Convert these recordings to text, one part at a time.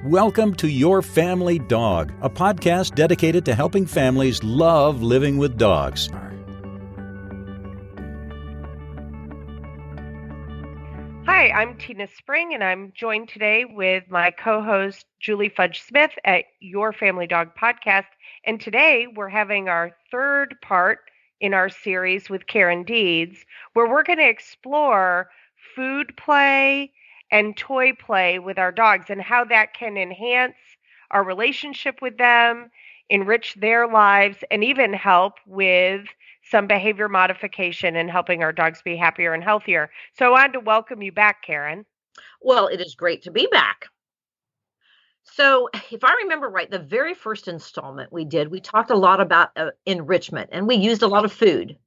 Welcome to Your Family Dog, a podcast dedicated to helping families love living with dogs. Hi, I'm Tina Spring, and I'm joined today with my co-host, Julie Fudge Smith at Your Family Dog Podcast. And today we're having our third part in our series with Karen Deeds, where we're going to explore food play and toy play with our dogs and how that can enhance our relationship with them, enrich their lives, and even help with some behavior modification and helping our dogs be happier and healthier. So I wanted to welcome you back, Karen. Well, it is great to be back. So if I remember right, the very first installment we talked a lot about enrichment, and we used a lot of food.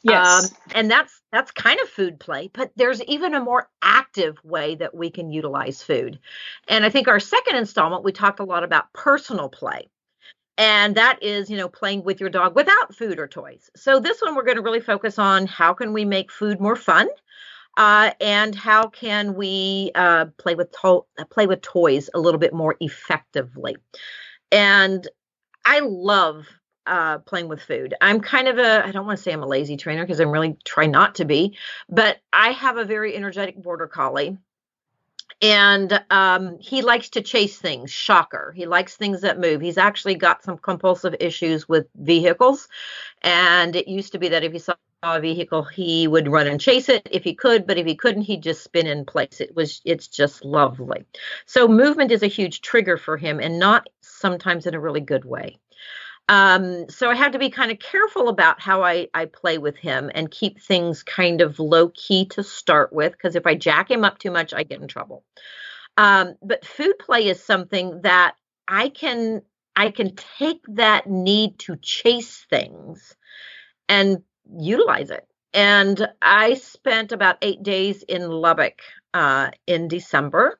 Yes. And that's kind of food play, but there's even a more active way that we can utilize food. And I think our second installment, we talked a lot about personal play. And that is, playing with your dog without food or toys. So this one, we're going to really focus on how can we make food more fun, and how can we play with toys a little bit more effectively. And I love playing with food. I'm kind of I don't want to say I'm a lazy trainer because I'm really trying not to be, but I have a very energetic border collie. And he likes to chase things. Shocker. He likes things that move. He's actually got some compulsive issues with vehicles. And it used to be that if he saw a vehicle, he would run and chase it if he could. But if he couldn't, he'd just spin in place. It's just lovely. So movement is a huge trigger for him, and not sometimes in a really good way. So I have to be kind of careful about how I play with him and keep things kind of low key to start with, because if I jack him up too much, I get in trouble. But food play is something that I can take that need to chase things and utilize it. And I spent about 8 days in Lubbock in December.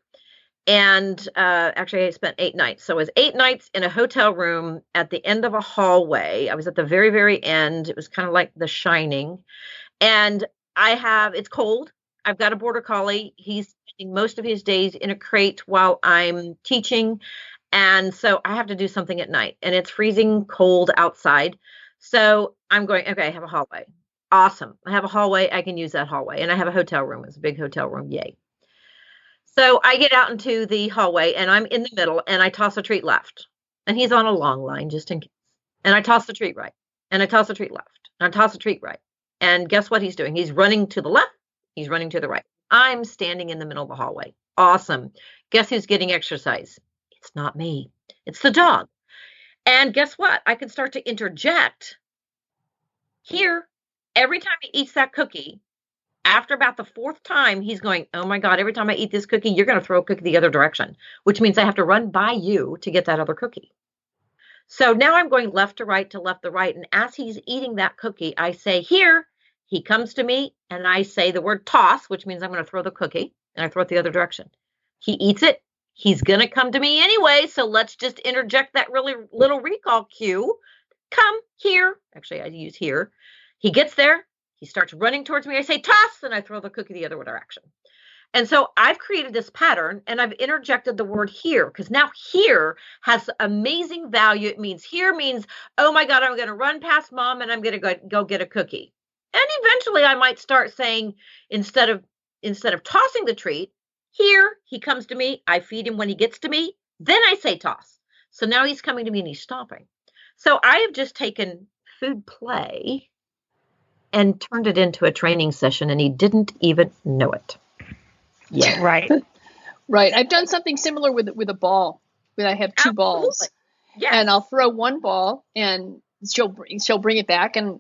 And actually, I spent 8 nights. So it was 8 nights in a hotel room at the end of a hallway. I was at the very, very end. It was kind of like The Shining. And it's cold. I've got a border collie. He's spending most of his days in a crate while I'm teaching. And so I have to do something at night. And it's freezing cold outside. So I'm going, okay, I have a hallway. Awesome. I have a hallway. I can use that hallway. And I have a hotel room. It's a big hotel room. Yay. So I get out into the hallway, and I'm in the middle, and I toss a treat left. And he's on a long line, just in case. And I toss the treat right. And I toss the treat left. And I toss the treat right. And guess what he's doing? He's running to the left. He's running to the right. I'm standing in the middle of the hallway. Awesome. Guess who's getting exercise? It's not me. It's the dog. And guess what? I can start to interject here. Every time he eats that cookie, after about the 4th time, he's going, oh my God, every time I eat this cookie, you're going to throw a cookie the other direction, which means I have to run by you to get that other cookie. So now I'm going left to right to left to right. And as he's eating that cookie, I say, here. He comes to me and I say the word toss, which means I'm going to throw the cookie, and I throw it the other direction. He eats it. He's going to come to me anyway. So let's just interject that really little recall cue. Come here. Actually, I use here. He gets there. He starts running towards me. I say, toss, and I throw the cookie the other direction. And so I've created this pattern, and I've interjected the word here, because now here has amazing value. It means here means, oh my God, I'm going to run past mom, and I'm going to go get a cookie. And eventually I might start saying, instead of tossing the treat, here, he comes to me. I feed him when he gets to me. Then I say toss. So now he's coming to me and he's stopping. So I have just taken food play and turned it into a training session, and he didn't even know it. Yeah, right. Right. I've done something similar with a ball. I have 2 balls. Yes. And I'll throw one ball, and she'll bring it back, and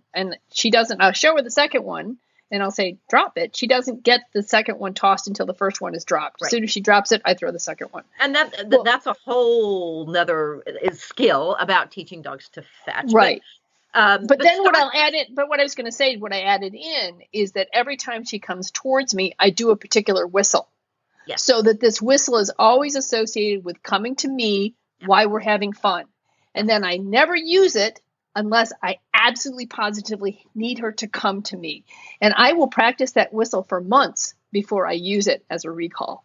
she doesn't. I'll show her the second one, and I'll say drop it. She doesn't get the second one tossed until the first one is dropped. Right. As soon as she drops it, I throw the second one. And that's a whole nother skill about teaching dogs to fetch. Right. But then what I was going to say, what I added in is that every time she comes towards me, I do a particular whistle. Yes. So that this whistle is always associated with coming to me while we're having fun. And then I never use it unless I absolutely positively need her to come to me. And I will practice that whistle for months before I use it as a recall.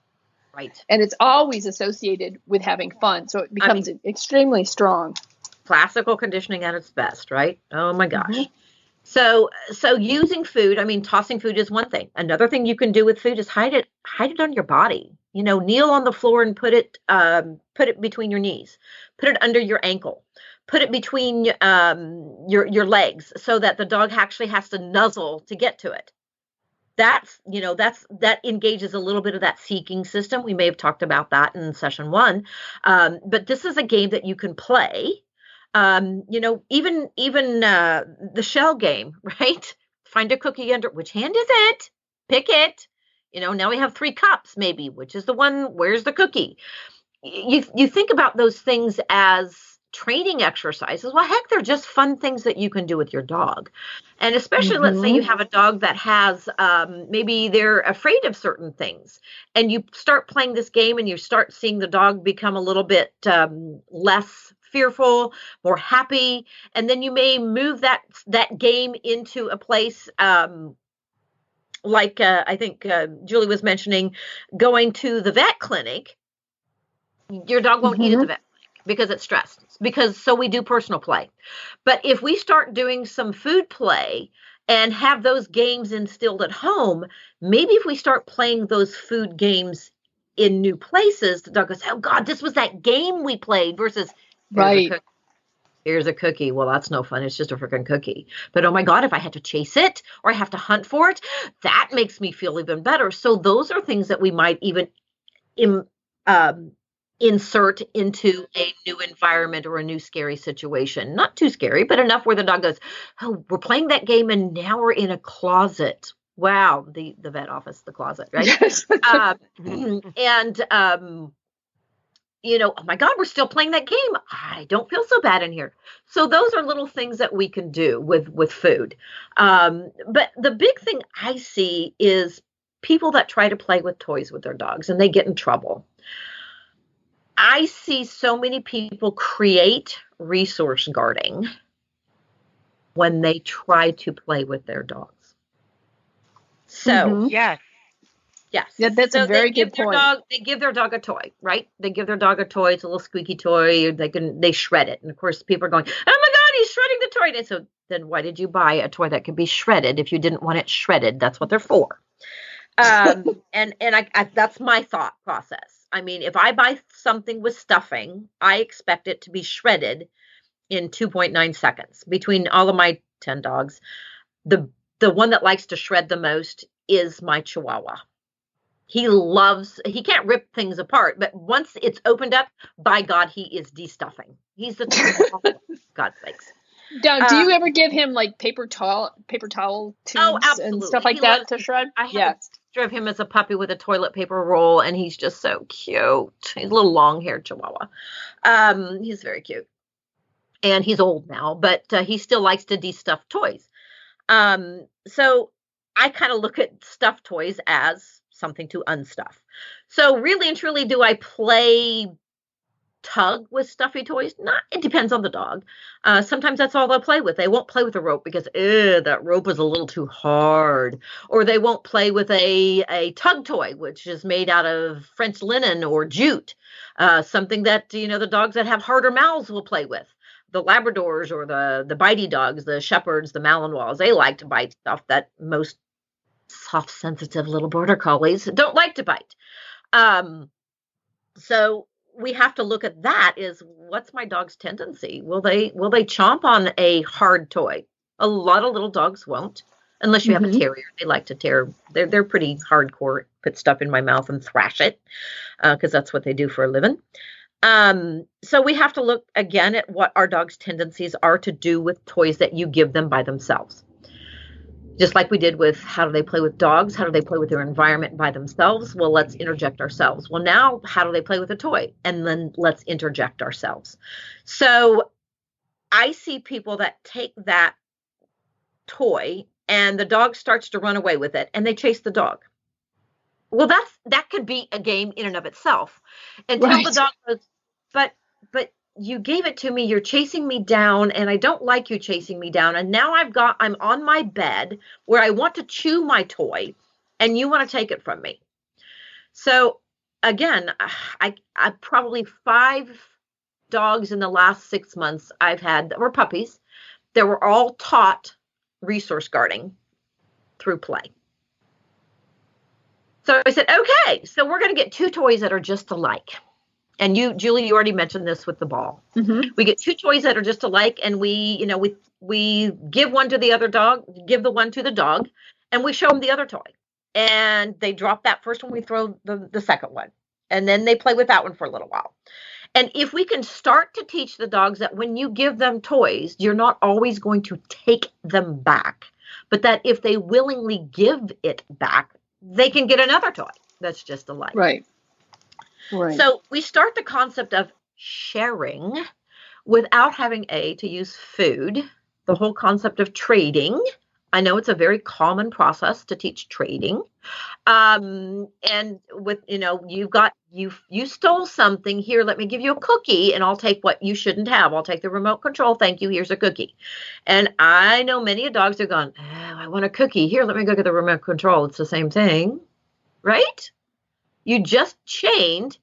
Right. And it's always associated with having fun. So it becomes extremely strong. Classical conditioning at its best, right? Oh my gosh. Mm-hmm. So using food, I mean, tossing food is one thing. Another thing you can do with food is hide it on your body. Kneel on the floor and put it between your knees. Put it under your ankle. Put it between your legs so that the dog actually has to nuzzle to get to it. That engages a little bit of that seeking system. We may have talked about that in session 1. But this is a game that you can play. Even the shell game, right? Find a cookie under, which hand is it? Pick it. Now we have 3 cups, maybe, which is the one, where's the cookie? You think about those things as training exercises. Well, heck, they're just fun things that you can do with your dog. And especially, let's say you have a dog that has, maybe they're afraid of certain things, and you start playing this game and you start seeing the dog become a little bit less fearful, more happy. And then you may move that game into a place, like I think Julie was mentioning, going to the vet clinic. Your dog won't eat at the vet clinic because it's stressed. So we do personal play. But if we start doing some food play and have those games instilled at home, maybe if we start playing those food games in new places, the dog goes, oh God, this was that game we played, versus here's a cookie. Well, that's no fun. It's just a freaking cookie. But oh my God, if I had to chase it or I have to hunt for it, that makes me feel even better. So those are things that we might even insert into a new environment or a new scary situation. Not too scary, but enough where the dog goes, oh, we're playing that game and now we're in a closet. Wow. The vet office, the closet, right? Yes. Oh my God, we're still playing that game. I don't feel so bad in here. So those are little things that we can do with food. But the big thing I see is people that try to play with toys with their dogs and they get in trouble. I see so many people create resource guarding when they try to play with their dogs. So, yes. Yeah, that's a very good point. They give their dog a toy, right? They give their dog a toy. It's a little squeaky toy. They shred it. And of course, people are going, oh my God, he's shredding the toy. And so then why did you buy a toy that can be shredded if you didn't want it shredded? That's what they're for. And I that's my thought process. I mean, if I buy something with stuffing, I expect it to be shredded in 2.9 seconds. Between all of my 10 dogs, the one that likes to shred the most is my Chihuahua. He can't rip things apart, but once it's opened up, by God, he is destuffing. He's the God's sakes. Now, do you ever give him like paper towel tubes and stuff like that to shred? I have a picture of him as a puppy with a toilet paper roll, and he's just so cute. He's a little long-haired Chihuahua. He's very cute, and he's old now, but he still likes to destuff toys. So I kind of look at stuffed toys as something to unstuff. So really and truly, do I play tug with stuffy toys? Not. It depends on the dog. Sometimes that's all they'll play with. They won't play with a rope because that rope is a little too hard. Or they won't play with a tug toy, which is made out of French linen or jute. Something that, the dogs that have harder mouths will play with. The Labradors or the bitey dogs, the Shepherds, the Malinois, they like to bite stuff that most soft, sensitive little border collies don't like to bite. So we have to look at that is, what's my dog's tendency? Will they chomp on a hard toy? A lot of little dogs won't, unless you have a terrier. They like to tear. They're pretty hardcore. Put stuff in my mouth and thrash it, because that's what they do for a living. So we have to look again at what our dog's tendencies are to do with toys that you give them by themselves. Just like we did with how do they play with dogs? How do they play with their environment by themselves? Well, let's interject ourselves. Well, now how do they play with a toy? And then let's interject ourselves. So I see people that take that toy and the dog starts to run away with it and they chase the dog. Well, that could be a game in and of itself until the dog goes, but you gave it to me, you're chasing me down, and I don't like you chasing me down. And now I'm on my bed where I want to chew my toy, and you want to take it from me. So again, I probably 5 dogs in the last 6 months I've had that were puppies that were all taught resource guarding through play. So I said, okay, so we're going to get 2 toys that are just alike. And you, Julie, you already mentioned this with the ball. Mm-hmm. We get 2 toys that are just alike, and we give one to the other dog, give the one to the dog, and we show them the other toy. And they drop that first one, we throw the second one. And then they play with that one for a little while. And if we can start to teach the dogs that when you give them toys, you're not always going to take them back, but that if they willingly give it back, they can get another toy that's just alike. Right. Right. So we start the concept of sharing without having to use food, the whole concept of trading. I know it's a very common process to teach trading. And with, you stole something here, let me give you a cookie and I'll take what you shouldn't have. I'll take the remote control. Thank you. Here's a cookie. And I know many dogs are going, I want a cookie. Here, let me go get the remote control. It's the same thing, right? You just chained.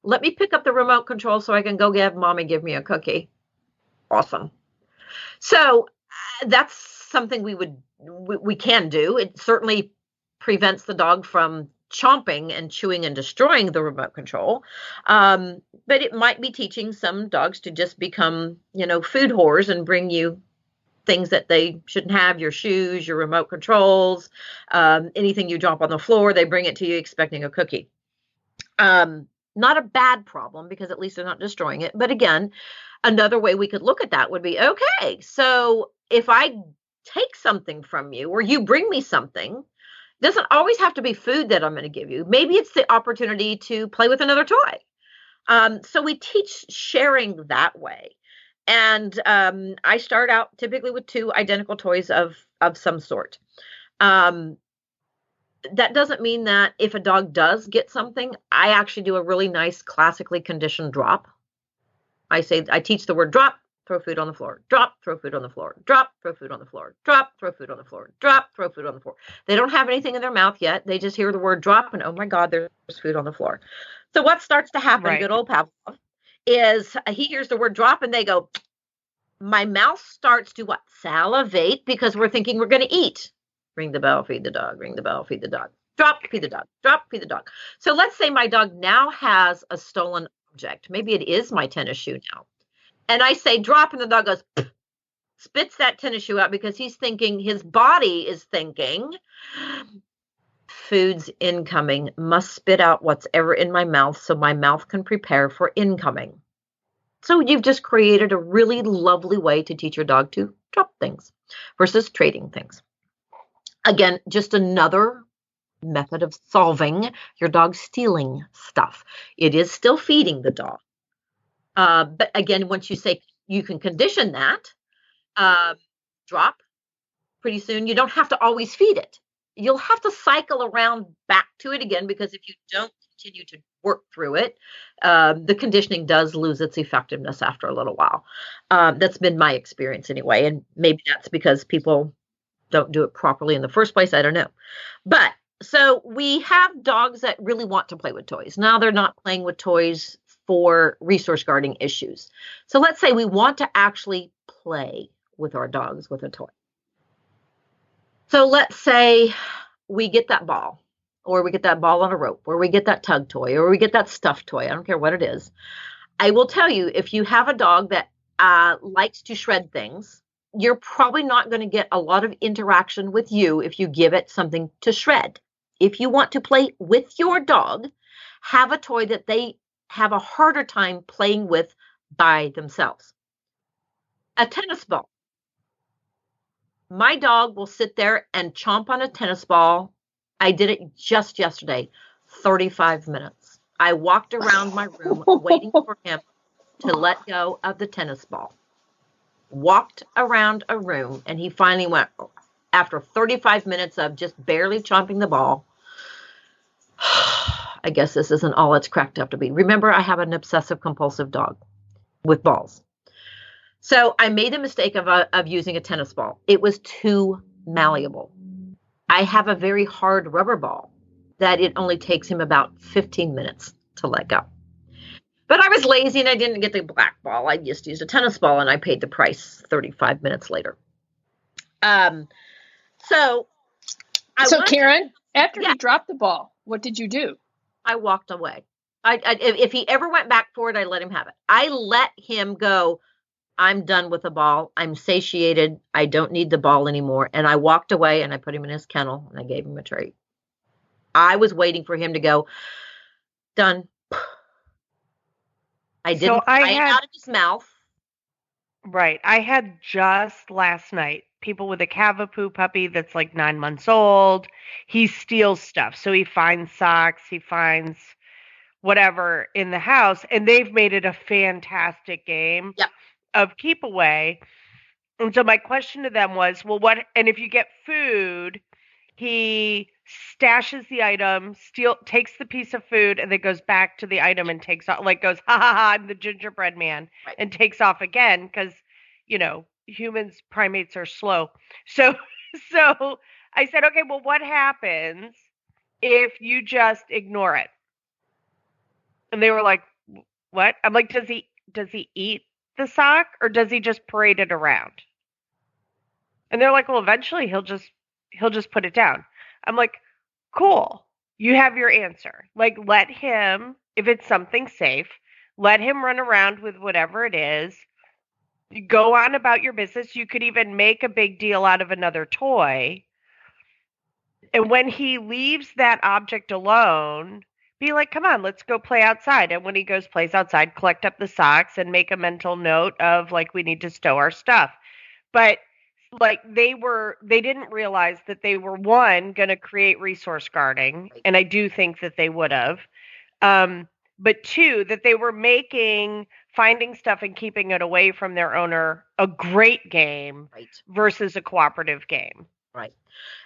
Let me pick up the remote control so I can go have mommy give me a cookie. Awesome. So that's something we can do. It certainly prevents the dog from chomping and chewing and destroying the remote control. But it might be teaching some dogs to just become, food whores and bring you things that they shouldn't have, your shoes, your remote controls, anything you drop on the floor, they bring it to you expecting a cookie. Not a bad problem because at least they're not destroying it. But again, another way we could look at that would be, okay, so if I take something from you or you bring me something, it doesn't always have to be food that I'm going to give you. Maybe it's the opportunity to play with another toy. So we teach sharing that way. And I start out typically with 2 identical toys of some sort. That doesn't mean that if a dog does get something, I actually do a really nice classically conditioned drop. I teach the word drop, throw food on the floor, drop, throw food on the floor, drop, throw food on the floor, drop, throw food on the floor, drop, throw food on the floor. They don't have anything in their mouth yet. They just hear the word drop and, oh my God, there's food on the floor. So what starts to happen, Right. Good old Pavlov, is he hears the word drop and they go, my mouth starts to what? Salivate because we're thinking we're going to eat. Ring the bell, feed the dog, ring the bell, feed the dog, drop, feed the dog, drop, feed the dog. So let's say my dog now has a stolen object. Maybe it is my tennis shoe now. And I say drop and the dog goes, pff, spits that tennis shoe out because he's thinking, his body is thinking, food's incoming, must spit out what's ever in my mouth so my mouth can prepare for incoming. So you've just created a really lovely way to teach your dog to drop things versus trading things. Again, just another method of solving your dog stealing stuff. It is still feeding the dog. But again, once you say you can condition that, drop, pretty soon you don't have to always feed it. You'll have to cycle around back to it again because if you don't continue to work through it, the conditioning does lose its effectiveness after a little while. That's been my experience anyway. And maybe that's because people don't do it properly in the first place. I don't know. But so we have dogs that really want to play with toys. Now they're not playing with toys for resource guarding issues. So let's say we want to actually play with our dogs with a toy. So let's say we get that ball, or we get that ball on a rope, or we get that tug toy, or we get that stuffed toy. I don't care what it is. I will tell you, if you have a dog that likes to shred things, you're probably not going to get a lot of interaction with you if you give it something to shred. If you want to play with your dog, have a toy that they have a harder time playing with by themselves. A tennis ball. My dog will sit there and chomp on a tennis ball. I did it just yesterday, 35 minutes. I walked around my room waiting for him to let go of the tennis ball. Walked around a room, and he finally went, after 35 minutes of just barely chomping the ball, I guess this isn't all it's cracked up to be. Remember, I have an obsessive compulsive dog with balls. So I made the mistake of using a tennis ball. It was too malleable. I have a very hard rubber ball that it only takes him about 15 minutes to let go. But I was lazy and I didn't get the black ball. I just used a tennis ball and I paid the price 35 minutes later. So Karen, after he dropped the ball, what did you do? I walked away. If he ever went back for it, I let him have it. I let him go. I'm done with the ball. I'm satiated. I don't need the ball anymore. And I walked away and I put him in his kennel and I gave him a treat. I was waiting for him to go, done. I didn't bite it out of his mouth. Right. I had just last night people with a Cavapoo puppy that's like 9 months old. He steals stuff. So he finds socks, he finds whatever in the house, and they've made it a fantastic game of keep away. And so my question to them was, well, what, and if you get food, he stashes the item, takes the piece of food, and then goes back to the item and takes off, like goes, ha ha ha, I'm the gingerbread man, and takes off again because, humans, primates are slow. So I said, okay, well, what happens if you just ignore it? And they were like, what? I'm like, does he eat the sock or does he just parade it around? And they're like, well, eventually he'll just put it down. I'm like, cool. You have your answer. Like, let him, if it's something safe, let him run around with whatever it is. You go on about your business. You could even make a big deal out of another toy. And when he leaves that object alone, be like, come on, let's go play outside. And when he plays outside, collect up the socks and make a mental note of like, we need to stow our stuff. But like they didn't realize that they were going to create resource guarding. And I do think that they would have. But two, that they were making finding stuff and keeping it away from their owner a great game versus a cooperative game. Right.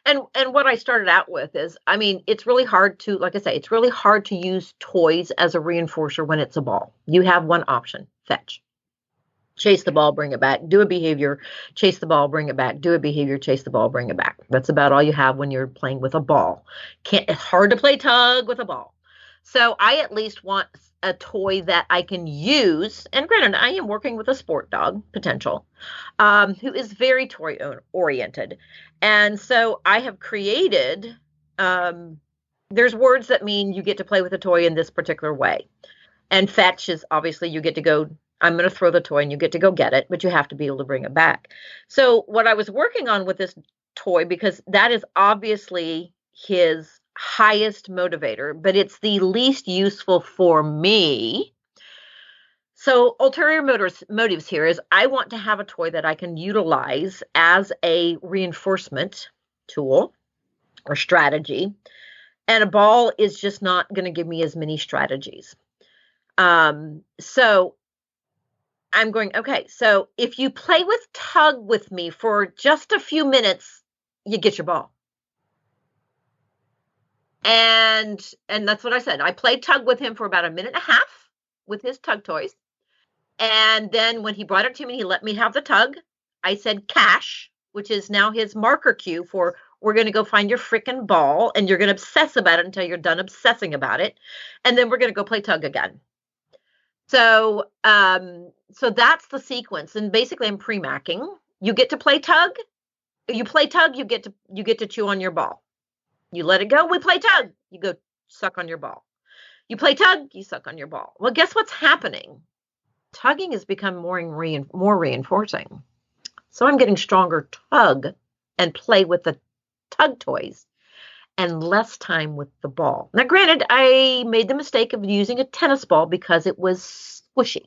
And what I started out with is, I mean, it's really hard to, like I say, it's really hard to use toys as a reinforcer when it's a ball. You have one option, fetch. Chase the ball, bring it back, do a behavior, chase the ball, bring it back, do a behavior, chase the ball, bring it back. That's about all you have when you're playing with a ball. It's hard to play tug with a ball. So I at least want a toy that I can use. And granted, I am working with a sport dog potential, who is very toy oriented. And so I have created, there's words that mean you get to play with a toy in this particular way. And fetch is obviously you get to go, I'm going to throw the toy and you get to go get it, but you have to be able to bring it back. So what I was working on with this toy, because that is obviously his highest motivator, but it's the least useful for me. So ulterior motives here is I want to have a toy that I can utilize as a reinforcement tool or strategy. And a ball is just not going to give me as many strategies. So I'm going, okay, so if you play with tug with me for just a few minutes, you get your ball. And that's what I said. I played tug with him for about a minute and a half with his tug toys. And then when he brought it to me, he let me have the tug. I said cash, which is now his marker cue for we're going to go find your freaking ball and you're going to obsess about it until you're done obsessing about it. And then we're going to go play tug again. So that's the sequence. And basically I'm pre-macking. You get to play tug. You play tug, you get to chew on your ball. You let it go, we play tug. You go suck on your ball. You play tug, you suck on your ball. Well, guess what's happening? Tugging has become more reinforcing. So I'm getting stronger tug and play with the tug toys and less time with the ball. Now, granted, I made the mistake of using a tennis ball because it was squishy.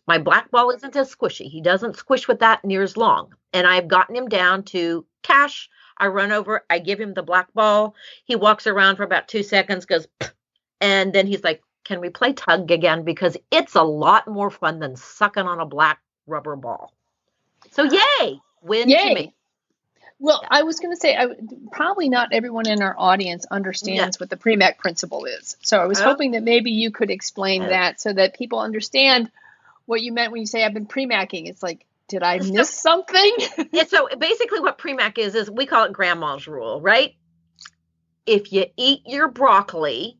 My black ball isn't as squishy. He doesn't squish with that near as long. And I've gotten him down to cash. I run over, I give him the black ball. He walks around for about 2 seconds, goes, and then he's like, can we play tug again? Because it's a lot more fun than sucking on a black rubber ball. So yay, win to me. Well, yeah. I was going to say, probably not everyone in our audience understands what the pre-mac principle is. So I was hoping that maybe you could explain that so that people understand what you meant when you say I've been pre-macking. It's like, did I miss something? Yeah, so basically what pre-mac is we call it grandma's rule, right? If you eat your broccoli,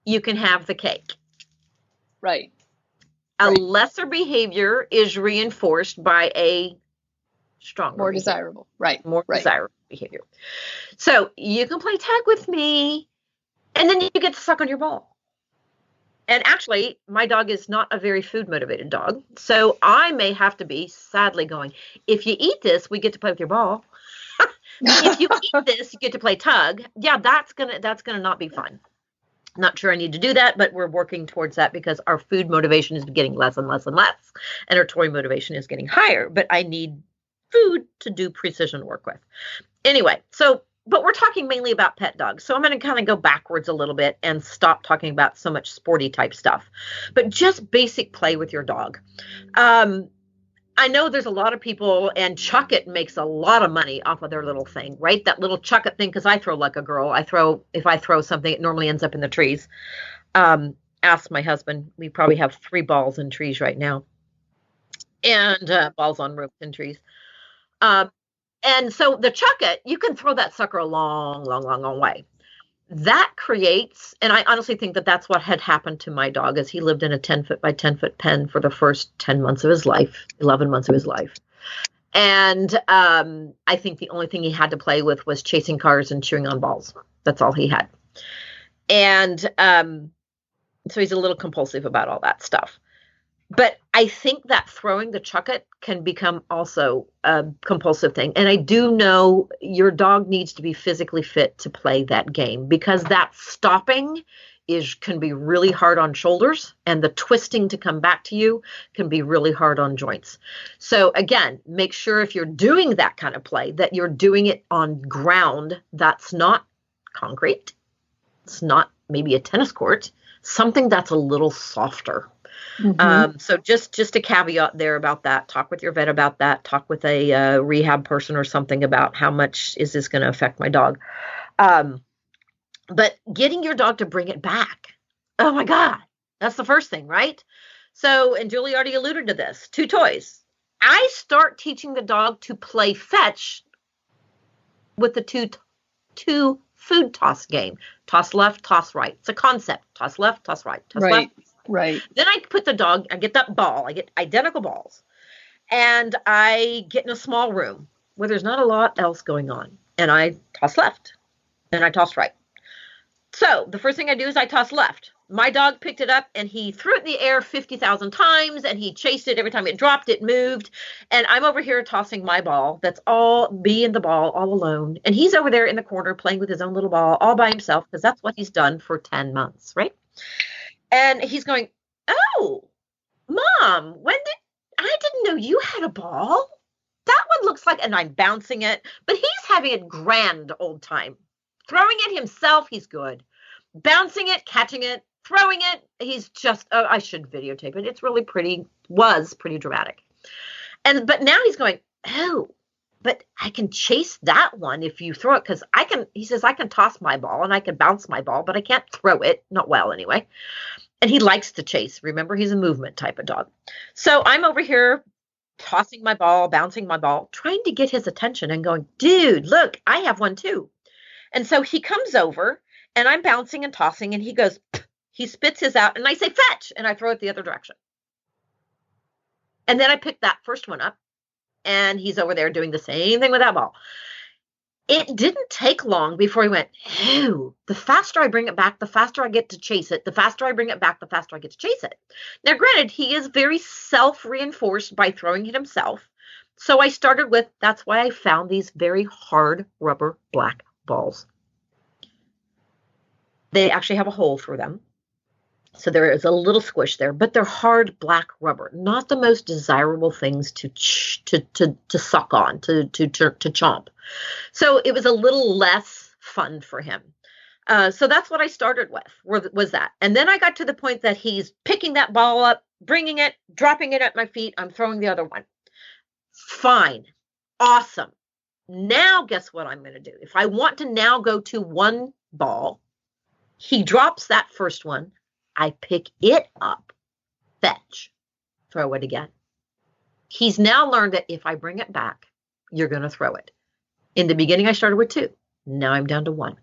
you can have the cake. Right. A lesser behavior is reinforced by a stronger More behavior. desirable. Right. More desirable behavior. So you can play tag with me, and then you get to suck on your ball. And actually, my dog is not a very food motivated dog. So I may have to be sadly going, if you eat this, we get to play with your ball. If you eat this, you get to play tug. Yeah, that's gonna not be fun. Not sure I need to do that, but we're working towards that because our food motivation is getting less and less and less, and our toy motivation is getting higher. But I need food to do precision work with. Anyway, but we're talking mainly about pet dogs. So I'm going to kind of go backwards a little bit and stop talking about so much sporty type stuff, but just basic play with your dog. I know there's a lot of people, and Chuck It makes a lot of money off of their little thing, right? That little Chuck It thing, because I throw like a girl. If I throw something, it normally ends up in the trees. Ask my husband. We probably have 3 balls in trees right now, and balls on ropes in trees. And so the Chuck It, you can throw that sucker a long, long, long, long way. That creates, and I honestly think that that's what had happened to my dog, as he lived in a 10-foot by 10-foot pen for the first 10 months of his life, 11 months of his life. And I think the only thing he had to play with was chasing cars and chewing on balls. That's all he had. And so he's a little compulsive about all that stuff. But I think that throwing the Chuck It can become also a compulsive thing. And I do know your dog needs to be physically fit to play that game, because that stopping can be really hard on shoulders, and the twisting to come back to you can be really hard on joints. So again, make sure if you're doing that kind of play that you're doing it on ground that's not concrete. It's not maybe a tennis court, something that's a little softer. Mm-hmm. So just a caveat there about that. Talk with your vet about that. Talk with a rehab person or something about how much is this going to affect my dog. But getting your dog to bring it back. Oh my God. That's the first thing, right? So, and Julie already alluded to this, 2 toys. I start teaching the dog to play fetch with the two food toss game. Toss left, toss right. It's a concept. Toss left, toss right, toss left. Right. Then I put the dog, I get that ball, I get identical balls, and I get in a small room where there's not a lot else going on. And I toss left and I toss right. So the first thing I do is I toss left. My dog picked it up and he threw it in the air 50,000 times, and he chased it. Every time it dropped, it moved. And I'm over here tossing my ball. That's all me and the ball all alone. And he's over there in the corner playing with his own little ball all by himself, because that's what he's done for 10 months, right? And he's going, oh, Mom, I didn't know you had a ball. That one looks like, and I'm bouncing it, but he's having a grand old time. Throwing it himself, he's good. Bouncing it, catching it, throwing it, he's just, I should videotape it. It's really was pretty dramatic. But now he's going, oh, but I can chase that one if you throw it, because he says, I can toss my ball and I can bounce my ball, but I can't throw it. Not well, anyway. And he likes to chase. Remember, he's a movement type of dog. So I'm over here tossing my ball, bouncing my ball, trying to get his attention and going, dude, look, I have one too. And so he comes over and I'm bouncing and tossing, and he goes, he spits his out, and I say, fetch, and I throw it the other direction. And then I pick that first one up, and he's over there doing the same thing with that ball. It didn't take long before he went, oh, the faster I bring it back, the faster I get to chase it. The faster I bring it back, the faster I get to chase it. Now, granted, he is very self-reinforced by throwing it himself. So I started with, that's why I found these very hard rubber black balls. They actually have a hole through them. So there is a little squish there, but they're hard black rubber, not the most desirable things to suck on, to chomp. So it was a little less fun for him. So that's what I started with, was that. And then I got to the point that he's picking that ball up, bringing it, dropping it at my feet. I'm throwing the other one. Fine. Awesome. Now guess what I'm going to do? If I want to now go to one ball, he drops that first one. I pick it up, fetch, throw it again. He's now learned that if I bring it back, you're going to throw it. In the beginning, I started with 2. Now I'm down to 1.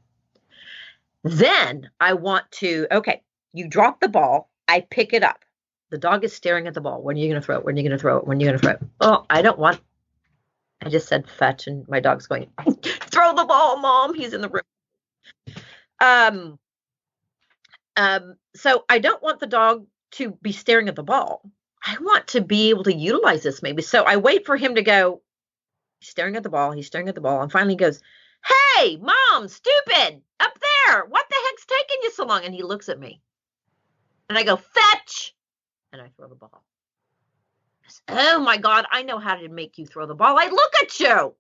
Then I want to, okay, you drop the ball. I pick it up. The dog is staring at the ball. When are you going to throw it? When are you going to throw it? When are you going to throw it? Oh, I don't want. I just said fetch, and my dog's going, throw the ball, Mom. He's in the room. So I don't want the dog to be staring at the ball. I want to be able to utilize this maybe. So I wait for him to go, he's staring at the ball. He's staring at the ball. And finally he goes, hey, Mom, stupid, up there. What the heck's taking you so long? And he looks at me. And I go, fetch. And I throw the ball. Oh my God, I know how to make you throw the ball. I look at you.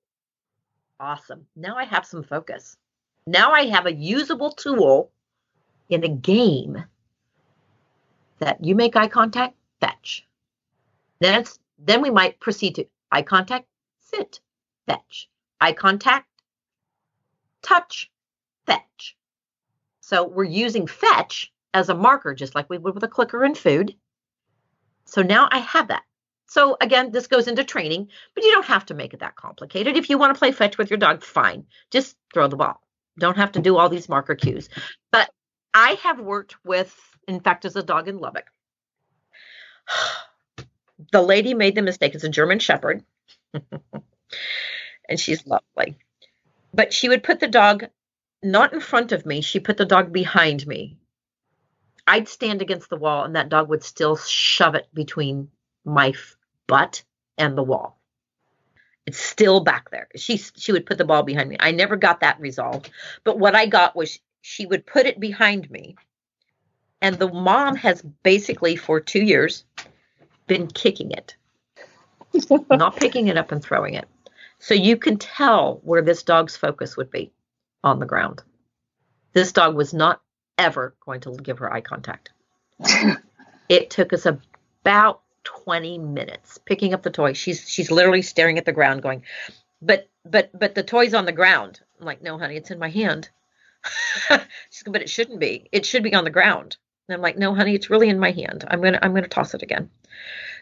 Awesome. Now I have some focus. Now I have a usable tool in a game that you make eye contact, fetch. Then we might proceed to eye contact, sit, fetch. Eye contact, touch, fetch. So we're using fetch as a marker, just like we would with a clicker in food. So now I have that. So again, this goes into training, but you don't have to make it that complicated. If you want to play fetch with your dog, fine. Just throw the ball. Don't have to do all these marker cues. But I have worked with, in fact, as a dog in Lubbock. The lady made the mistake. It's a German Shepherd. And she's lovely. But she would put the dog not in front of me. She put the dog behind me. I'd stand against the wall, and that dog would still shove it between my butt and the wall. It's still back there. She would put the ball behind me. I never got that resolved. But what I got was she would put it behind me. And the mom has basically for 2 years been kicking it, not picking it up and throwing it. So you can tell where this dog's focus would be on the ground. This dog was not ever going to give her eye contact. It took us about 20 minutes picking up the toy. She's literally staring at the ground going, but the toy's on the ground. I'm like, no, honey, it's in my hand. She's going, but it shouldn't be. It should be on the ground. And I'm like, no, honey, it's really in my hand. I'm gonna toss it again.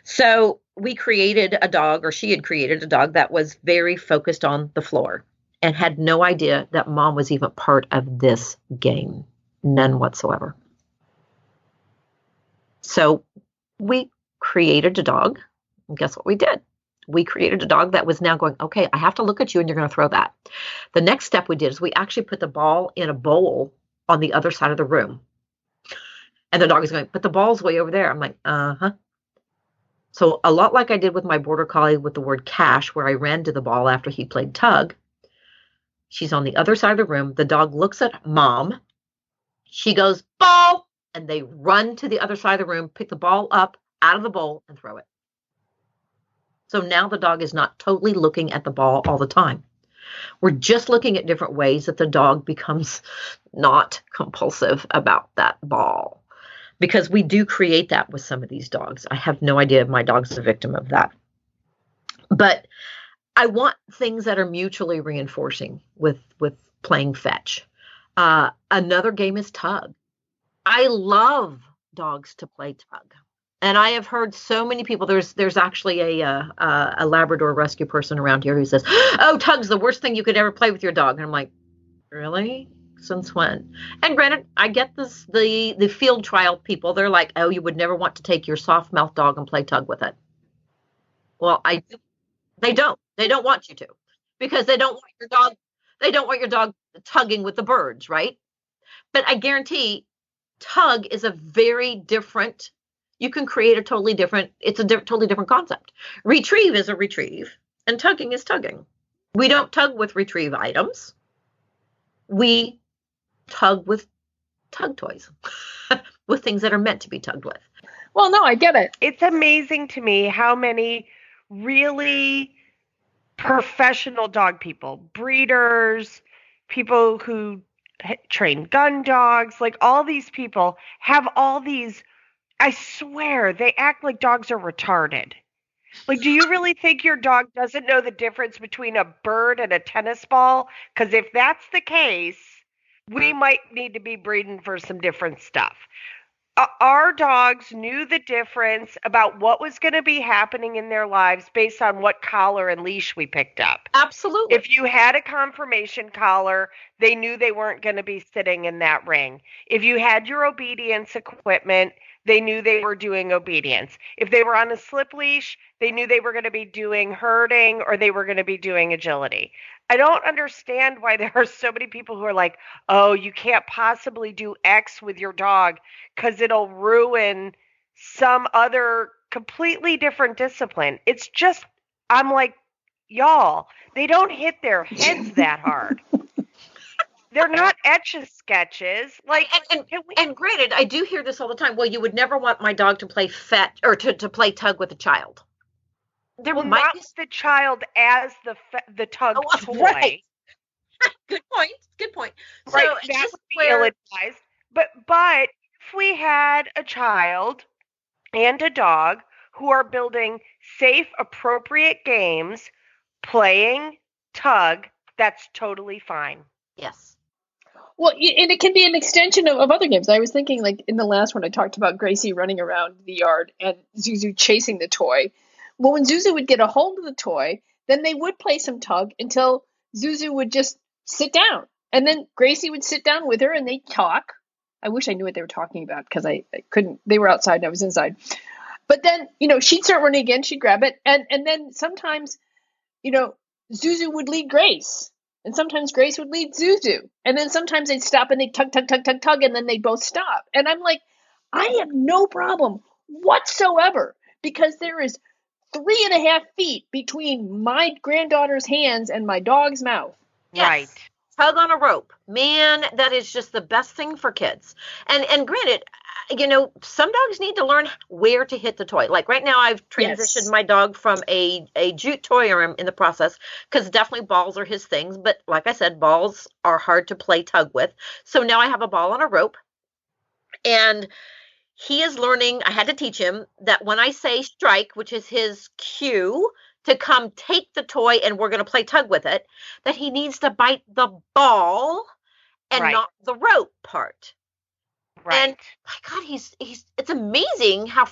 So we created a dog, or she had created a dog that was very focused on the floor and had no idea that Mom was even part of this game. None whatsoever. So we created a dog. And guess what we did? We created a dog that was now going, okay, I have to look at you and you're going to throw that. The next step we did is we actually put the ball in a bowl on the other side of the room. And the dog is going, but the ball's way over there. I'm like, uh-huh. So a lot like I did with my border collie with the word cash, where I ran to the ball after he played tug. She's on the other side of the room. The dog looks at Mom. She goes, ball. And they run to the other side of the room, pick the ball up out of the bowl and throw it. So now the dog is not totally looking at the ball all the time. We're just looking at different ways that the dog becomes not compulsive about that ball. Because we do create that with some of these dogs. I have no idea if my dog's a victim of that. But I want things that are mutually reinforcing with playing fetch. Another game is tug. I love dogs to play tug. And I have heard so many people, there's actually a Labrador rescue person around here who says, oh, tug's the worst thing you could ever play with your dog. And I'm like, really? Since when? And granted, I get this, the field trial people, they're like, oh, you would never want to take your soft mouth dog and play tug with it. Well, they don't want you to, because they don't want your dog tugging with the birds, right? But I guarantee tug is a very different, you can create a totally different, totally different concept. Retrieve is a retrieve and tugging is tugging. We don't tug with retrieve items. We tug with tug toys, with things that are meant to be tugged with. Well, no, I get it. It's amazing to me how many really professional dog people, breeders, people who train gun dogs, like all these people have all these, I swear, they act like dogs are retarded. Like, do you really think your dog doesn't know the difference between a bird and a tennis ball? Because if that's the case, we might need to be breeding for some different stuff. Our dogs knew the difference about what was going to be happening in their lives based on what collar and leash we picked up. Absolutely. If you had a confirmation collar, they knew they weren't going to be sitting in that ring. If you had your obedience equipment, they knew they were doing obedience. If they were on a slip leash, they knew they were going to be doing herding or they were going to be doing agility. I don't understand why there are so many people who are like, oh, you can't possibly do X with your dog because it'll ruin some other completely different discipline. It's just, I'm like, y'all, they don't hit their heads that hard. They're not etch-a-sketches. Like, and granted, I do hear this all the time. Well, you would never want my dog to play fetch or to play tug with a child. Well, not with the child as the tug toy. Right. Good point. Good point. Right, So that would be ill-advised. But if we had a child and a dog who are building safe, appropriate games, playing tug, that's totally fine. Yes. Well, and it can be an extension of other games. I was thinking, like, in the last one, I talked about Gracie running around the yard and Zuzu chasing the toy. Well, when Zuzu would get a hold of the toy, then they would play some tug until Zuzu would just sit down. And then Gracie would sit down with her and they'd talk. I wish I knew what they were talking about because I couldn't. They were outside and I was inside. But then, she'd start running again. She'd grab it. And then sometimes, Zuzu would lead Grace. And sometimes Grace would lead Zuzu. And then sometimes they'd stop and they'd tug, tug, tug, tug, tug. And then they'd both stop. And I'm like, I have no problem whatsoever because there is 3.5 feet between my granddaughter's hands and my dog's mouth. Yes. Right. Tug on a rope. Man, that is just the best thing for kids. And granted, some dogs need to learn where to hit the toy. Like right now, I've transitioned my dog from a jute toy, or I'm in the process, because definitely balls are his things. But like I said, balls are hard to play tug with. So now I have a ball on a rope. And he is learning, I had to teach him that when I say strike, which is his cue to come take the toy and we're going to play tug with it, that he needs to bite the ball and not the rope part. Right. And my God, it's amazing how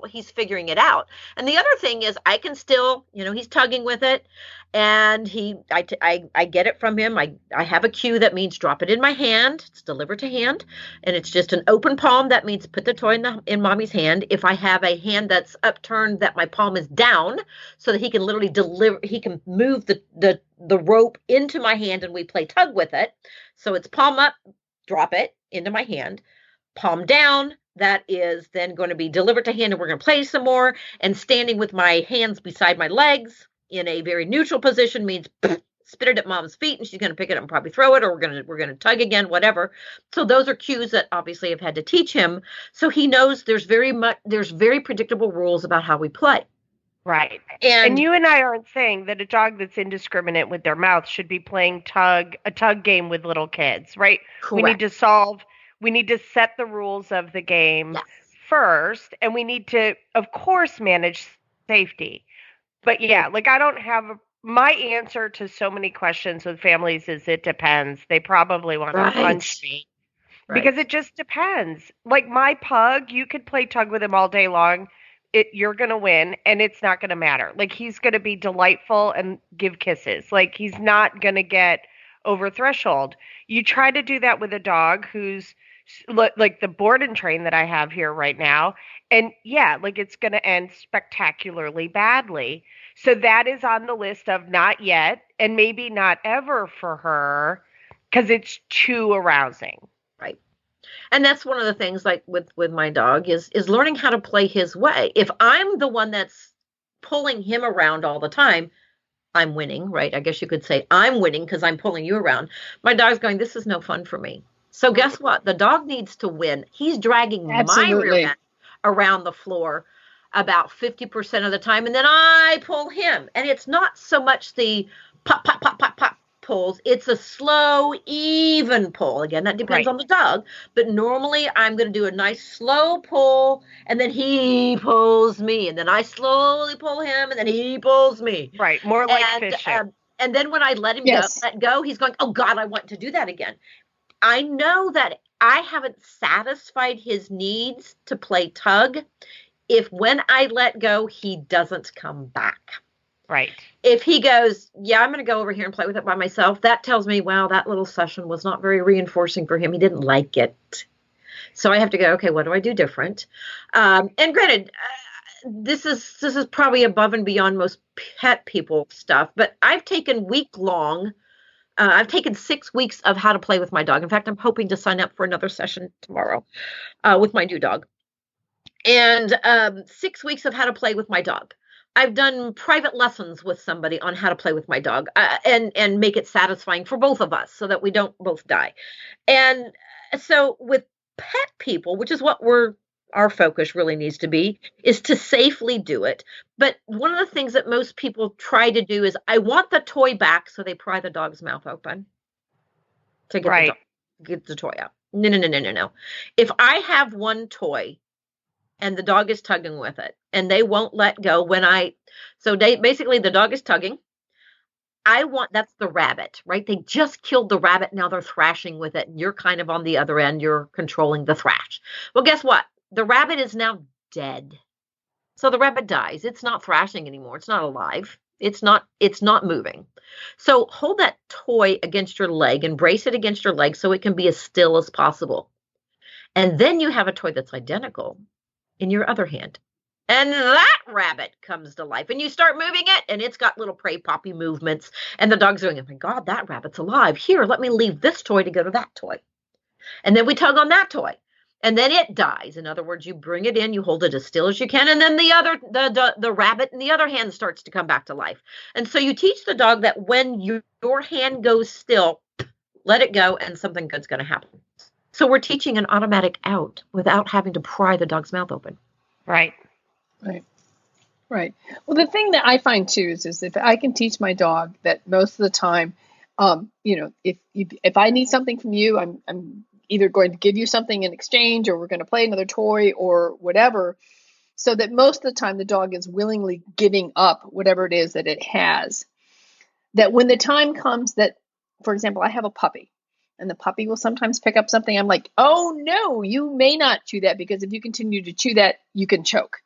he's figuring it out. And the other thing is I can still, he's tugging with it and I get it from him. I have a cue that means drop it in my hand. It's delivered to hand. And it's just an open palm. That means put the toy in mommy's hand. If I have a hand that's upturned, that my palm is down so that he can literally he can move the rope into my hand and we play tug with it. So it's palm up, drop it into my hand, palm down. That is then going to be delivered to hand and we're going to play some more. And standing with my hands beside my legs in a very neutral position means spit it at mom's feet and she's going to pick it up and probably throw it, or we're going to tug again, whatever. So those are cues that obviously I've had to teach him. So he knows there's very predictable rules about how we play. Right. And you and I aren't saying that a dog that's indiscriminate with their mouth should be playing a tug game with little kids, right? Correct. We need to set the rules of the game first, and we need to, of course, manage safety. But yeah, like I don't have my answer to so many questions with families is it depends. They probably want to punch me because it just depends. Like my pug, you could play tug with him all day long. You're going to win and it's not going to matter. Like he's going to be delightful and give kisses. Like he's not going to get over threshold. You try to do that with a dog who's like the board and train that I have here right now. And yeah, like it's going to end spectacularly badly. So that is on the list of not yet and maybe not ever for her because it's too arousing. Right. And that's one of the things like with my dog is learning how to play his way. If I'm the one that's pulling him around all the time, I'm winning, right? I guess you could say I'm winning because I'm pulling you around. My dog's going, this is no fun for me. So guess what? The dog needs to win. He's dragging my rear end around the floor about 50% of the time. And then I pull him. And it's not so much the pop, pop, pop, pop, pop pulls. It's a slow, even pull. Again, that depends on the dog. But normally I'm going to do a nice slow pull. And then he pulls me. And then I slowly pull him. And then he pulls me. Right. More like fishing. And then when I let him let go, he's going, oh, God, I want to do that again. I know that I haven't satisfied his needs to play tug if when I let go, he doesn't come back. Right. If he goes, yeah, I'm going to go over here and play with it by myself, that tells me, wow, that little session was not very reinforcing for him. He didn't like it. So I have to go, okay, what do I do different? And granted, this is probably above and beyond most pet people stuff, but I've taken I've taken 6 weeks of how to play with my dog. In fact, I'm hoping to sign up for another session tomorrow with my new dog. And 6 weeks of how to play with my dog. I've done private lessons with somebody on how to play with my dog and make it satisfying for both of us so that we don't both die. And so with pet people, which is what our focus really needs to be, is to safely do it. But one of the things that most people try to do is, I want the toy back, so they pry the dog's mouth open to get the toy out. No. If I have one toy and the dog is tugging with it and they won't let go basically the dog is tugging. That's the rabbit, right? They just killed the rabbit. Now they're thrashing with it. And you're kind of on the other end. You're controlling the thrash. Well, guess what? The rabbit is now dead. So the rabbit dies. It's not thrashing anymore. It's not alive. It's not moving. So hold that toy against your leg and brace it against your leg so it can be as still as possible. And then you have a toy that's identical in your other hand. And that rabbit comes to life. And you start moving it, and it's got little prey poppy movements. And the dog's going, oh my God, that rabbit's alive. Here, let me leave this toy to go to that toy. And then we tug on that toy. And then it dies. In other words, you bring it in, you hold it as still as you can, and then the rabbit in the other hand starts to come back to life. And so you teach the dog that when your hand goes still, let it go, and something good's going to happen. So we're teaching an automatic out without having to pry the dog's mouth open. Right. Well, the thing that I find too is if I can teach my dog that most of the time, if I need something from you, I'm either going to give you something in exchange, or we're going to play another toy or whatever, so that most of the time the dog is willingly giving up whatever it is that it has. That when the time comes that, for example, I have a puppy, and the puppy will sometimes pick up something, I'm like, oh no, you may not chew that, because if you continue to chew that, you can choke.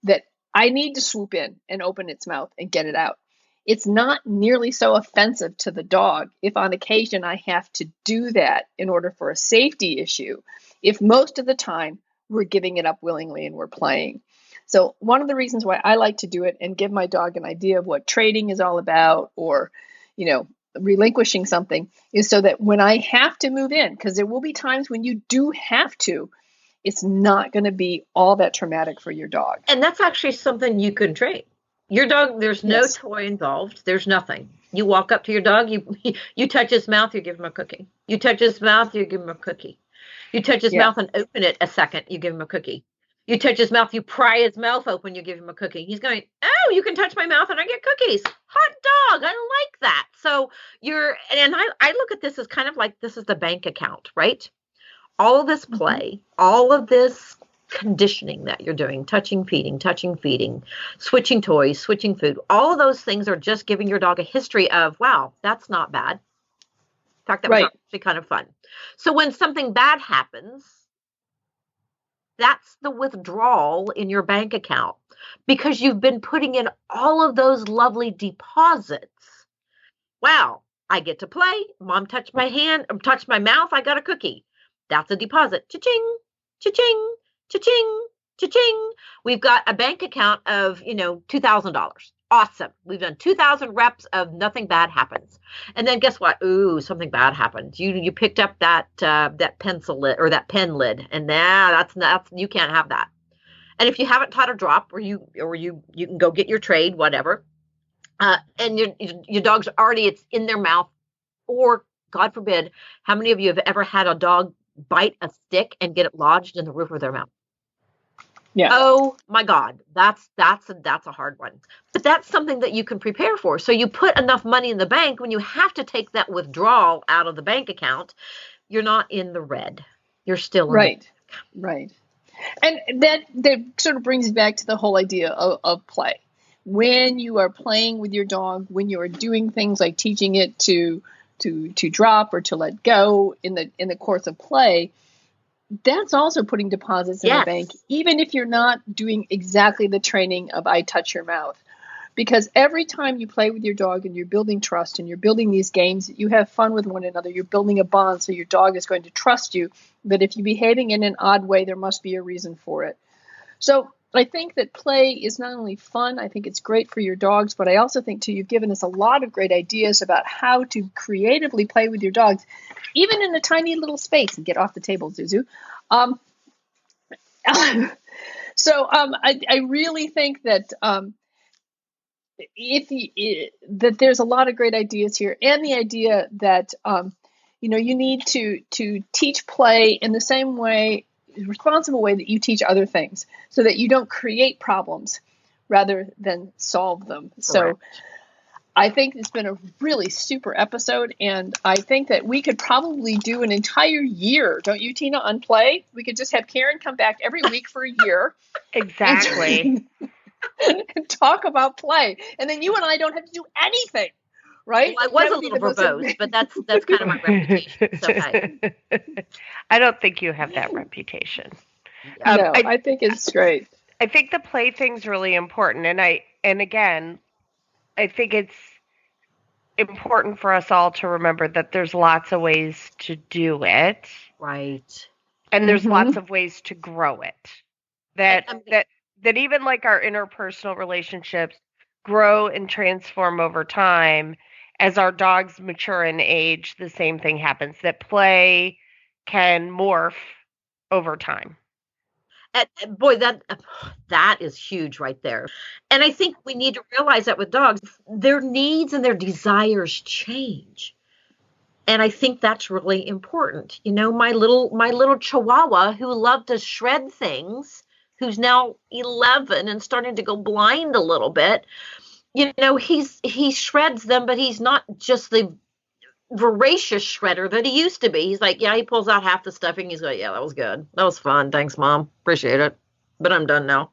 That I need to swoop in and open its mouth and get it out. It's not nearly so offensive to the dog if on occasion I have to do that in order for a safety issue, if most of the time we're giving it up willingly and we're playing. So one of the reasons why I like to do it and give my dog an idea of what trading is all about, or, relinquishing something, is so that when I have to move in, because there will be times when you do have to, it's not going to be all that traumatic for your dog. And that's actually something you can train. Your dog, there's no toy involved. There's nothing. You walk up to your dog, you touch his mouth, you give him a cookie. You touch his mouth, you give him a cookie. You touch his mouth and open it a second, you give him a cookie. You touch his mouth, you pry his mouth open, you give him a cookie. He's going, oh, you can touch my mouth and I get cookies. Hot dog. I like that. So I look at this as kind of like, this is the bank account, right? All of this play, all of this conditioning that you're doing, touching, feeding, switching toys, switching food, all of those things are just giving your dog a history of, wow, that's not bad. In fact, that was actually kind of fun. So when something bad happens, that's the withdrawal in your bank account, because you've been putting in all of those lovely deposits. Wow, I get to play. Mom touched my hand, touched my mouth. I got a cookie. That's a deposit. Cha-ching, cha-ching, cha-ching, cha-ching. We've got a bank account of, $2,000. Awesome. We've done 2,000 reps of nothing bad happens. And then guess what? Ooh, something bad happens. You picked up that pencil lid or that pen lid, and that's you can't have that. And if you haven't taught a drop, or you can go get your trade, whatever, and your dog's already, it's in their mouth, or God forbid, how many of you have ever had a dog bite a stick and get it lodged in the roof of their mouth? Yeah. Oh my God, that's a hard one. But that's something that you can prepare for. So you put enough money in the bank, when you have to take that withdrawal out of the bank account, you're not in the red. You're still in Right. And that sort of brings back to the whole idea of play. When you are playing with your dog, when you are doing things like teaching it to drop or to let go in the course of play, that's also putting deposits in the bank, even if you're not doing exactly the training of I touch your mouth. Because every time you play with your dog and you're building trust and you're building these games, you have fun with one another, you're building a bond, so your dog is going to trust you. But if you're behaving in an odd way, there must be a reason for it. So I think that play is not only fun, I think it's great for your dogs, but I also think, too, you've given us a lot of great ideas about how to creatively play with your dogs, even in a tiny little space. And get off the table, Zuzu. So I really think that that there's a lot of great ideas here, and the idea that you need to teach play in the same way, responsible way that you teach other things, so that you don't create problems rather than solve them. Correct. So I think it's been a really super episode, and I think that we could probably do an entire year, don't you, Tina, on play? We could just have Karen come back every week for a year. Exactly. And talk about play. And then you and I don't have to do anything, right? Well, I was a little verbose, but that's kind of my reputation. So I don't think you have that reputation. No, I think it's great. I think the play thing's really important. And again, I think it's important for us all to remember that there's lots of ways to do it. Right. And there's lots of ways to grow it. That even like our interpersonal relationships grow and transform over time. As our dogs mature in age, the same thing happens, that play can morph over time. Boy, that is huge right there. And I think we need to realize that with dogs, their needs and their desires change. And I think that's really important. My little Chihuahua who loved to shred things, who's now 11 and starting to go blind a little bit, he shreds them, but he's not just the voracious shredder that he used to be. He's like, he pulls out half the stuffing. He's like, that was good. That was fun. Thanks, Mom. Appreciate it. But I'm done now.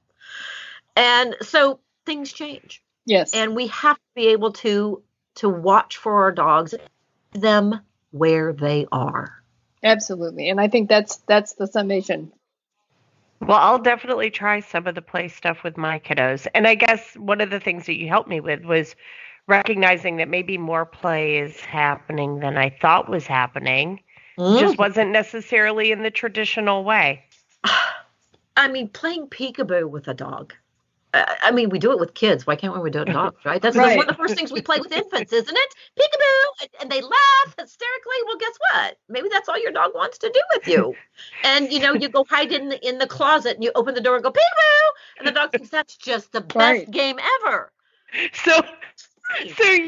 And so things change. Yes. And we have to be able to watch for our dogs, them where they are. Absolutely. And I think that's the summation. Well, I'll definitely try some of the play stuff with my kiddos. And I guess one of the things that you helped me with was recognizing that maybe more play is happening than I thought was happening. Just wasn't necessarily in the traditional way. I mean, playing peekaboo with a dog. We do it with kids. Why can't we do it with dogs, right? That's one of the first things we play with infants, isn't it? Peekaboo! And they laugh hysterically. Well, guess what? Maybe that's all your dog wants to do with you. And, you go hide in the closet and you open the door and go, peekaboo! And the dog thinks that's just the best game ever. So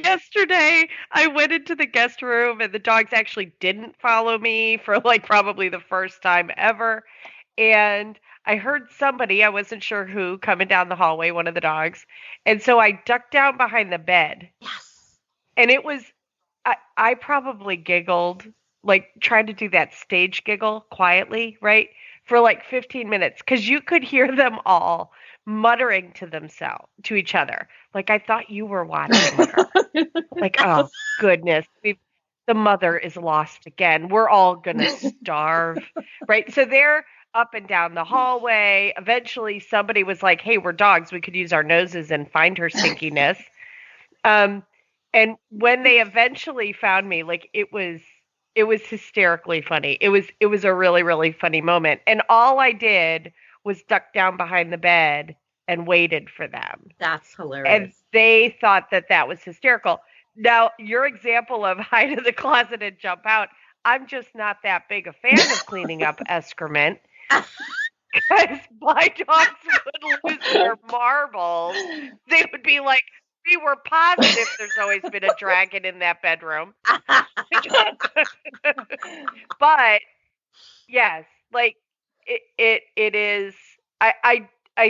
yesterday I went into the guest room and the dogs actually didn't follow me for probably the first time ever. And I heard somebody, I wasn't sure who, coming down the hallway, one of the dogs. And so I ducked down behind the bed. Yes. And it was, I probably giggled, tried to do that stage giggle quietly, right? For 15 minutes. Because you could hear them all muttering to each other. I thought you were watching her. Oh, goodness. The mother is lost again. We're all going to starve, right? So they're up and down the hallway. Eventually, somebody was like, hey, we're dogs. We could use our noses and find her stinkiness. And when they eventually found me, it was hysterically funny. It was a really, really funny moment. And all I did was duck down behind the bed and waited for them. That's hilarious. And they thought that was hysterical. Now, your example of hide in the closet and jump out, I'm just not that big a fan of cleaning up excrement. Because my dogs would lose their marbles. They would be like, we were positive there's always been a dragon in that bedroom. But yes, it is. I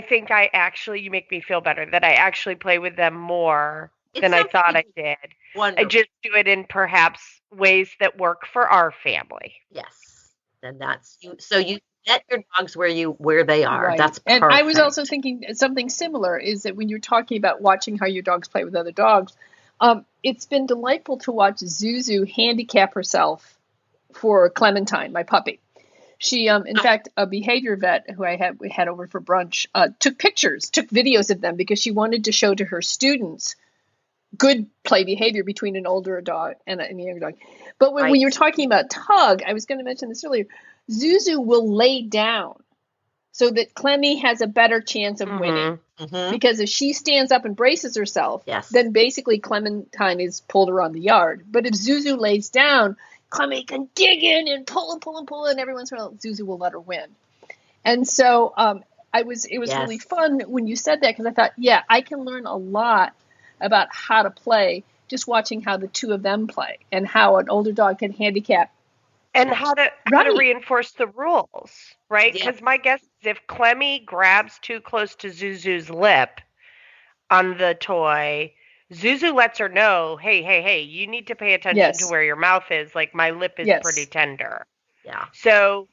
think you make me feel better that I actually play with them more than I thought I did. Wonderful. I just do it in perhaps ways that work for our family. Yes. Then that's you. So you get your dogs where they are. Right. That's perfect. And I was also thinking something similar is that when you're talking about watching how your dogs play with other dogs, it's been delightful to watch Zuzu handicap herself for Clementine, my puppy. She, in fact, a behavior vet who we had over for brunch, took videos of them because she wanted to show to her students good play behavior between an older dog and a younger dog. But when you're talking about tug, I was going to mention this earlier, Zuzu will lay down so that Clemmy has a better chance of winning. Mm-hmm. Because if she stands up and braces herself, then basically Clementine is pulled around the yard. But if Zuzu lays down, Clemmy can dig in and pull, and every once in a while Zuzu will let her win. And so it was really fun when you said that, because I thought, I can learn a lot about how to play just watching how the two of them play and how an older dog can handicap. And how to reinforce the rules, right? Because my guess is if Clemmy grabs too close to Zuzu's lip on the toy, Zuzu lets her know, hey, you need to pay attention to where your mouth is. Like, my lip is pretty tender. Yeah. So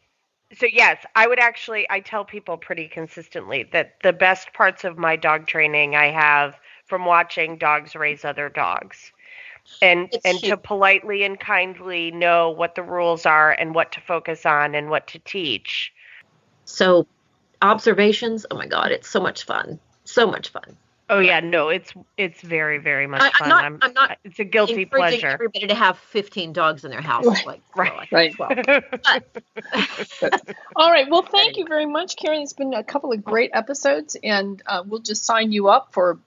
yes, I tell people pretty consistently that the best parts of my dog training I have from watching dogs raise other dogs. And to politely and kindly know what the rules are and what to focus on and what to teach. So observations, oh my God, it's so much fun. So much fun. Oh yeah, no, it's very, very much fun. I'm not it's a guilty pleasure. Everybody to have 15 dogs in their house. Right. All right. Well, thank you very much, Karen. It's been a couple of great episodes, and we'll just sign you up for,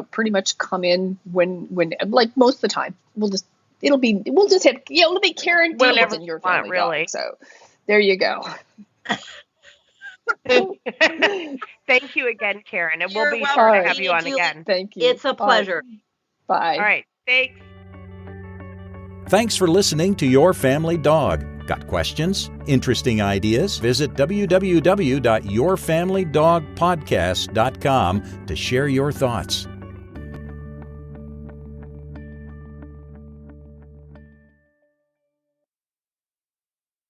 pretty much come in when like most of the time. It'll just be Karen Deals in your family really. Dog. So there you go. Thank you again, Karen, and we'll be sure to have you on again. Thank you. It's a pleasure. Bye. All right. Thanks. Thanks for listening to Your Family Dog. Got questions? Interesting ideas? Visit www.yourfamilydogpodcast.com to share your thoughts.